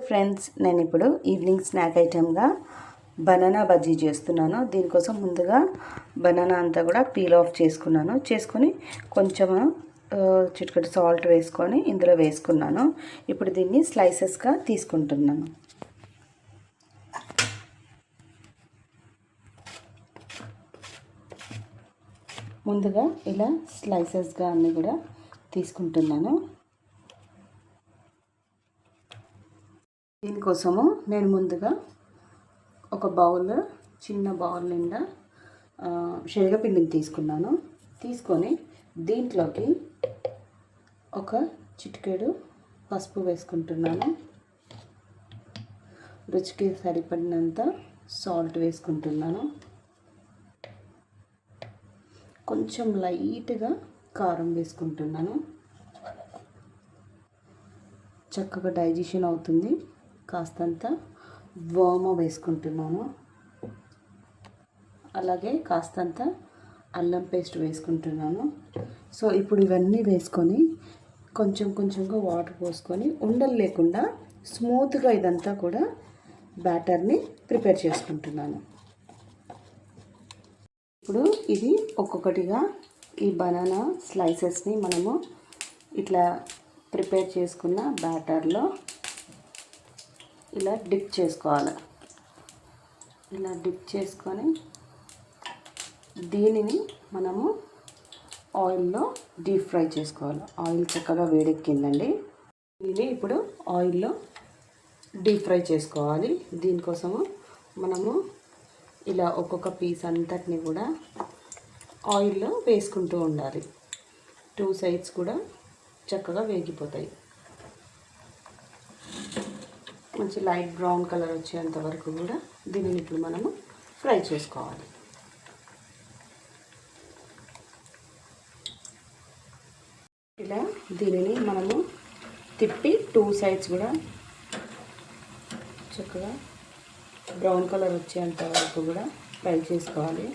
Friends, నేను ఇప్పుడు evening snack ఐటెంగా banana bajji చేస్తున్నాను. దీనికోసం ముందుగా బనానా అంతా కూడా పీల్ ఆఫ్ చేసుకొని కొంచెం చిటికెడు సాల్ట్ వేసుకొని ఇందులో వేసుకున్నాను. ఇప్పుడు దీన్ని స్లైసెస్గా తీసుకుంటున్నాను. ముందుగా ఇలా స్లైసెస్గా అన్నీ కూడా తీసుకుంటున్నాను. దీనికోసము నేను ముందుగా ఒక చిన్న బౌల్ నిండా శనగపిండిని తీసుకొని దీంట్లోకి ఒక చిటికెడు పసుపు వేసుకుంటున్నాను. రుచికి సరిపడినంత సాల్ట్ వేసుకుంటున్నాను. కొంచెం లైట్గా కారం వేసుకుంటున్నాను. చక్కగా డైజెషన్ అవుతుంది. కాస్తంత వామ వేసుకుంటున్నాను. అలాగే కాస్తంత అల్లం పేస్ట్ వేసుకుంటున్నాను. సో ఇప్పుడు ఇవన్నీ వేసుకొని కొంచెంగా వాటర్ పోసుకొని ఉండలు లేకుండా స్మూత్గా ఇదంతా కూడా బ్యాటర్ని ప్రిపేర్ చేసుకుంటున్నాను. ఇప్పుడు ఇది ఒక్కొక్కటిగా ఈ బనానా స్లైసెస్ని మనము ఇట్లా ప్రిపేర్ చేసుకున్న బ్యాటర్లో ఇలా డిప్ చేసుకోవాలి. ఇలా డిప్ చేసుకొని దీనిని మనము ఆయిల్లో డీప్ ఫ్రై చేసుకోవాలి. ఆయిల్ చక్కగా వేడెక్కిందండి. దీన్ని ఇప్పుడు ఆయిల్లో డీప్ ఫ్రై చేసుకోవాలి. దీనికోసము మనము ఇలా ఒక్కొక్క పీస్ అంతటిని కూడా ఆయిల్లో వేసుకుంటూ ఉండాలి. 2 సైడ్స్ కూడా చక్కగా వేగిపోతాయి. మంచి లైట్ బ్రౌన్ కలర్ వచ్చేంత వరకు కూడా దీనిని ఇప్పుడు మనము ఫ్రై చేసుకోవాలి. ఇలా దీనిని మనము తిప్పి 2 సైడ్స్ కూడా చక్కగా బ్రౌన్ కలర్ వచ్చేంత వరకు కూడా ఫ్రై చేసుకోవాలి.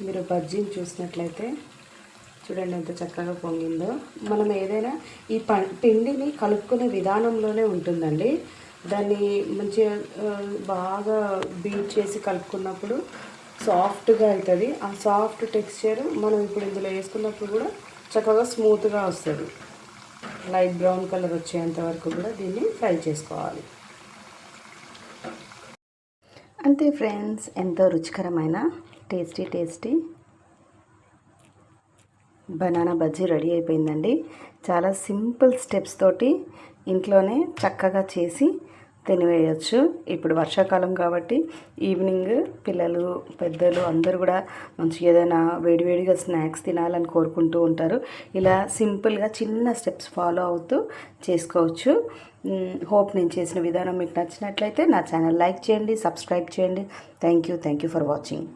మీరు బజ్జీని చూసినట్లయితే చూడండి ఎంత చక్కగా పొంగిందో. మనం ఏదైనా ఈ పిండిని కలుపుకునే విధానంలోనే ఉంటుందండి. దాన్ని మంచిగా బాగా బీట్ చేసి కలుపుకున్నప్పుడు సాఫ్ట్గా అవుతుంది. ఆ సాఫ్ట్ టెక్స్చర్ మనం ఇప్పుడు ఇందులో వేసుకున్నప్పుడు కూడా చక్కగా స్మూత్గా వస్తుంది. లైట్ బ్రౌన్ కలర్ వచ్చేంత వరకు కూడా దీన్ని ఫ్రై చేసుకోవాలి. అంతే ఫ్రెండ్స్, ఎంతో రుచికరమైన టేస్టీ బనానా బజ్జీ రెడీ అయిపోయిందండి. చాలా సింపుల్ స్టెప్స్ తోటి ఇంట్లోనే చక్కగా చేసి తినివేయచ్చు. ఇప్పుడు వర్షాకాలం కాబట్టి ఈవినింగ్ పిల్లలు పెద్దలు అందరూ కూడా మంచిగా ఏదైనా వేడివేడిగా స్నాక్స్ తినాలని కోరుకుంటూ ఉంటారు. ఇలా సింపుల్గా చిన్న స్టెప్స్ ఫాలో అవుతూ చేసుకోవచ్చు. హోప్ నేను చేసిన విధానం మీకు నచ్చినట్లయితే నా ఛానల్ లైక్ చేయండి, సబ్స్క్రైబ్ చేయండి. Thank you for watching.